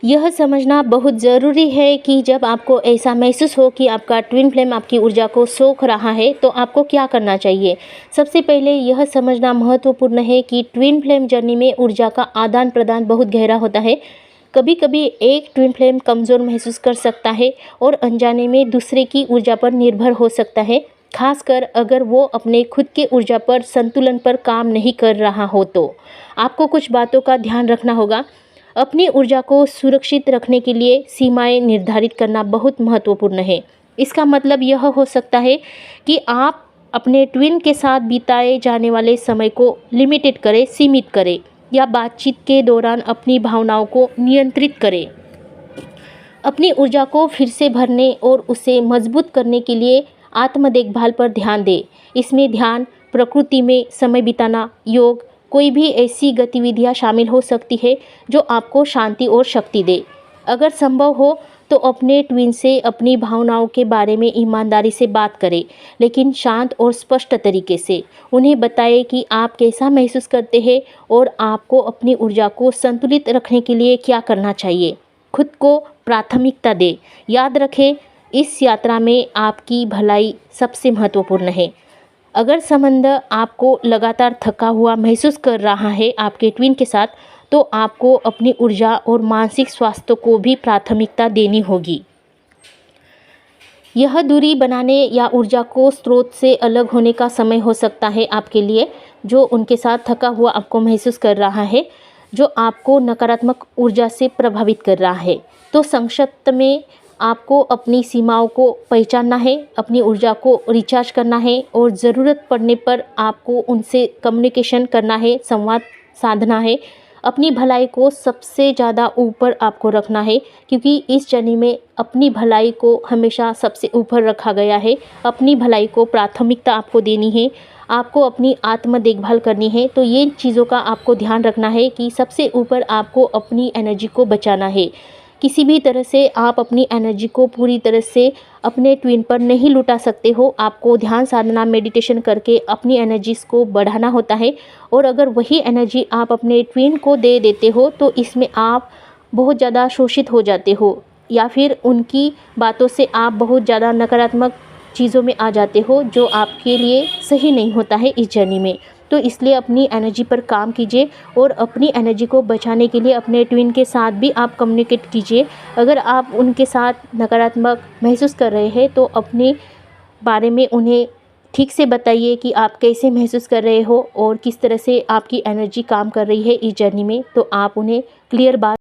यह समझना बहुत ज़रूरी है कि जब आपको ऐसा महसूस हो कि आपका ट्विन फ्लेम आपकी ऊर्जा को सोख रहा है, तो आपको क्या करना चाहिए। सबसे पहले यह समझना महत्वपूर्ण है कि ट्विन फ्लेम जर्नी में ऊर्जा का आदान प्रदान बहुत गहरा होता है। कभी कभी एक ट्विन फ्लेम कमज़ोर महसूस कर सकता है और अनजाने में दूसरे की ऊर्जा पर निर्भर हो सकता है, खासकर अगर वो अपने खुद के ऊर्जा पर संतुलन पर काम नहीं कर रहा हो। तो आपको कुछ बातों का ध्यान रखना होगा। अपनी ऊर्जा को सुरक्षित रखने के लिए सीमाएं निर्धारित करना बहुत महत्वपूर्ण है। इसका मतलब यह हो सकता है कि आप अपने ट्विन के साथ बिताए जाने वाले समय को लिमिटेड करें, सीमित करें, या बातचीत के दौरान अपनी भावनाओं को नियंत्रित करें। अपनी ऊर्जा को फिर से भरने और उसे मजबूत करने के लिए आत्म देखभाल पर ध्यान दें। इसमें ध्यान, प्रकृति में समय बिताना, योग, कोई भी ऐसी गतिविधियां शामिल हो सकती है जो आपको शांति और शक्ति दे। अगर संभव हो तो अपने ट्विन से अपनी भावनाओं के बारे में ईमानदारी से बात करें, लेकिन शांत और स्पष्ट तरीके से। उन्हें बताएं कि आप कैसा महसूस करते हैं और आपको अपनी ऊर्जा को संतुलित रखने के लिए क्या करना चाहिए। खुद को प्राथमिकता दें। याद रखें, इस यात्रा में आपकी भलाई सबसे महत्वपूर्ण है। अगर संबंध आपको लगातार थका हुआ महसूस कर रहा है आपके ट्विन के साथ, तो आपको अपनी ऊर्जा और मानसिक स्वास्थ्य को भी प्राथमिकता देनी होगी। यह दूरी बनाने या ऊर्जा को स्रोत से अलग होने का समय हो सकता है आपके लिए, जो उनके साथ थका हुआ आपको महसूस कर रहा है, जो आपको नकारात्मक ऊर्जा से प्रभावित कर रहा है। तो संक्षिप्त में, आपको अपनी सीमाओं को पहचानना है, अपनी ऊर्जा को रिचार्ज करना है और ज़रूरत पड़ने पर आपको उनसे कम्युनिकेशन करना है, संवाद साधना है। अपनी भलाई को सबसे ज़्यादा ऊपर आपको रखना है, क्योंकि इस जर्नी में अपनी भलाई को हमेशा सबसे ऊपर रखा गया है। अपनी भलाई को प्राथमिकता आपको देनी है, आपको अपनी आत्म देखभाल करनी है। तो ये चीज़ों का आपको ध्यान रखना है कि सबसे ऊपर आपको अपनी एनर्जी को बचाना है। किसी भी तरह से आप अपनी एनर्जी को पूरी तरह से अपने ट्विन पर नहीं लुटा सकते हो। आपको ध्यान साधना, मेडिटेशन करके अपनी एनर्जीज़ को बढ़ाना होता है। और अगर वही एनर्जी आप अपने ट्विन को दे देते हो, तो इसमें आप बहुत ज़्यादा शोषित हो जाते हो, या फिर उनकी बातों से आप बहुत ज़्यादा नकारात्मक चीज़ों में आ जाते हो, जो आपके लिए सही नहीं होता है इस जर्नी में। तो इसलिए अपनी एनर्जी पर काम कीजिए और अपनी एनर्जी को बचाने के लिए अपने ट्विन के साथ भी आप कम्युनिकेट कीजिए। अगर आप उनके साथ नकारात्मक महसूस कर रहे हैं, तो अपने बारे में उन्हें ठीक से बताइए कि आप कैसे महसूस कर रहे हो और किस तरह से आपकी एनर्जी काम कर रही है इस जर्नी में। तो आप उन्हें क्लियर बात